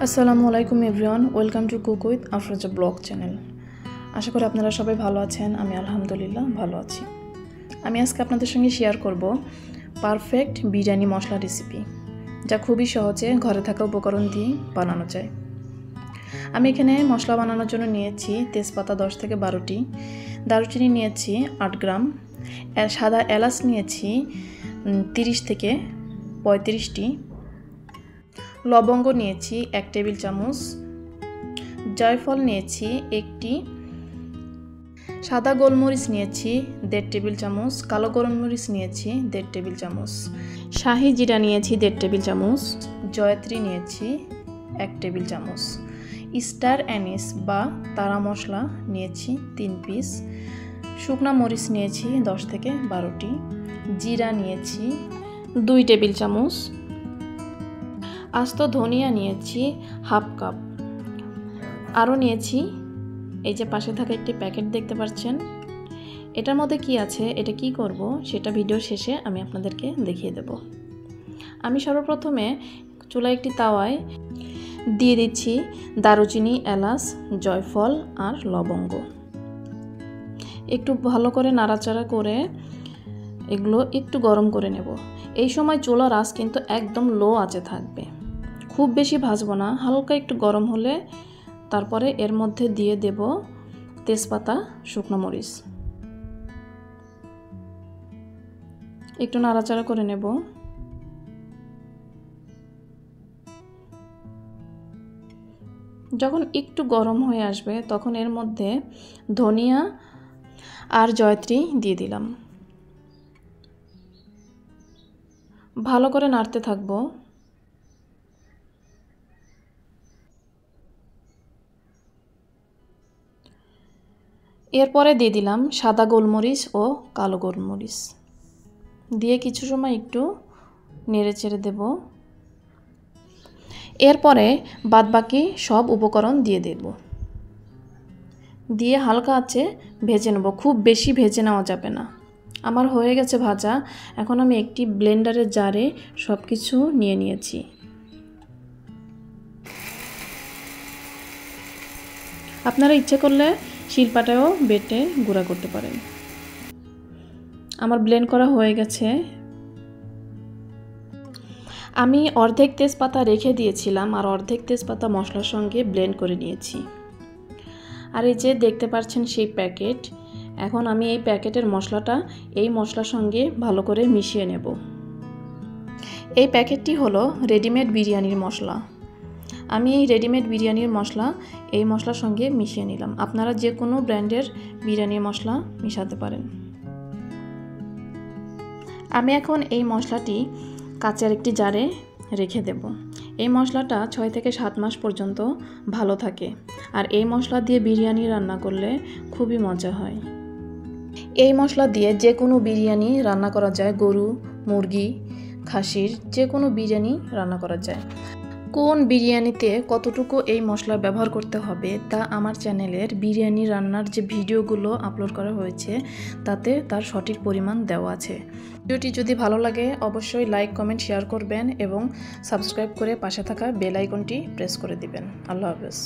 আসসালামু আলাইকুম everyone, welcome to cook with Afroza blog channel. আশা করি আপনারা সবাই ভালো আছেন। আমি আলহামদুলিল্লাহ ভালো আছি। আমি আজকে আপনাদের সঙ্গে শেয়ার করব পারফেক্ট বিরিয়ানি মশলা রেসিপি, যা খুবই সহজে ঘরে থাকা উপকরণ দিয়ে বানানো যায়। আমি এখানে মশলা বানানোর জন্য নিয়েছি তেজপাতা 10 থেকে 12টি, দারুচিনি নিয়েছি 8 গ্রাম, সাদা এলাচ নিয়েছি 30 থেকে 35টি, লবঙ্গ নিয়েছি 1 টেবিল চামচ, জয়ফল নিয়েছি 1টি, সাদা গোলমরিচ নিয়েছি 1.5 টেবিল চামচ, কালো গোলমরিচ নিয়েছি 1.5 টেবিল চামচ, শাহি জিরা নিয়েছি 1.5 টেবিল চামচ, জয়ত্রী নিয়েছি 1 টেবিল চামচ, স্টার অ্যানিস বা তারা মশলা নিয়েছি 3 পিস, শুকনা মরিচ নিয়েছি 10 থেকে 12টি, জিরা নিয়েছি 2 টেবিল চামচ, আস্ত ধনিয়া নিয়েছি হাফ কাপ, আরও নিয়েছি এই যে পাশে থাকা একটি প্যাকেট দেখতে পাচ্ছেন। এটার মধ্যে কি আছে, এটা কি করব সেটা ভিডিও শেষে আমি আপনাদেরকে দেখিয়ে দেব। আমি সর্বপ্রথমে চুলায় একটি তাওয়ায় দিয়ে দিচ্ছি দারুচিনি, এলাচ, জয়ফল আর লবঙ্গ। একটু ভালো করে নাড়াচাড়া করে এগুলো একটু গরম করে নেব। এই সময় চুলার আঁচ কিন্তু একদম লো আঁচে থাকবে, খুব বেশি ভাজবো না, হালকা একটু গরম হলে তারপরে এর মধ্যে দিয়ে দেব তেজপাতা, শুকনো মরিচ। একটু নাড়াচাড়া করে নেব। যখন একটু গরম হয়ে আসবে তখন এর মধ্যে ধনিয়া আর জয়ত্রী দিয়ে দিলাম। ভালো করে নাড়তে থাকবো। এরপরে দিয়ে দিলাম সাদা গোলমরিচ ও কালো গোলমরিচ, দিয়ে কিছু সময় একটু নেড়ে চেড়ে দেব। এরপরে বাদবাকি সব উপকরণ দিয়ে দেব, দিয়ে হালকা আঁচে ভেজে নেব। খুব বেশি ভেজে নেওয়া যাবে না। আমার হয়ে গেছে ভাজা। এখন আমি একটি ব্লেন্ডারের জারে সব কিছু নিয়ে নিয়েছি। আপনারা ইচ্ছে করলে শিলপাটাও বেটে গুঁড়া করতে পারেন। আমার ব্লেন্ড করা হয়ে গেছে। আমি অর্ধেক তেজপাতা রেখে দিয়েছিলাম আর অর্ধেক তেজপাতা মশলার সঙ্গে ব্লেন্ড করে নিয়েছি। আর এই যে দেখতে পাচ্ছেন সেই প্যাকেট, এখন আমি এই প্যাকেটের মশলাটা এই মশলার সঙ্গে ভালো করে মিশিয়ে নেব। এই প্যাকেটটি হলো রেডিমেড বিরিয়ানির মশলা। আমি এই রেডিমেড বিরিয়ানির মশলা এই মশলার সঙ্গে মিশিয়ে নিলাম। আপনারা যে কোনো ব্র্যান্ডের বিরিয়ানির মশলা মিশাতে পারেন। আমি এখন এই মশলাটি কাচের একটি জারে রেখে দেব। এই মশলাটা 6 থেকে 7 মাস পর্যন্ত ভালো থাকে, আর এই মশলা দিয়ে বিরিয়ানি রান্না করলে খুবই মজা হয়। এই মশলা দিয়ে যে কোনো বিরিয়ানি রান্না করা যায়, গরু, মুরগি, খাসির যে কোনো বিরিয়ানি রান্না করা যায়। কোন বিরিয়ানিতে কতটুকু এই মশলা ব্যবহার করতে হবে তা আমার চ্যানেলের বিরিয়ানি রান্নার যে ভিডিওগুলো আপলোড করা হয়েছে তাতে তার সঠিক পরিমাণ দেওয়া আছে। ভিডিওটি যদি ভালো লাগে অবশ্যই লাইক, কমেন্ট, শেয়ার করবেন এবং সাবস্ক্রাইব করে পাশে থাকা বেল আইকনটি প্রেস করে দিবেন। আল্লাহ হাফেজ।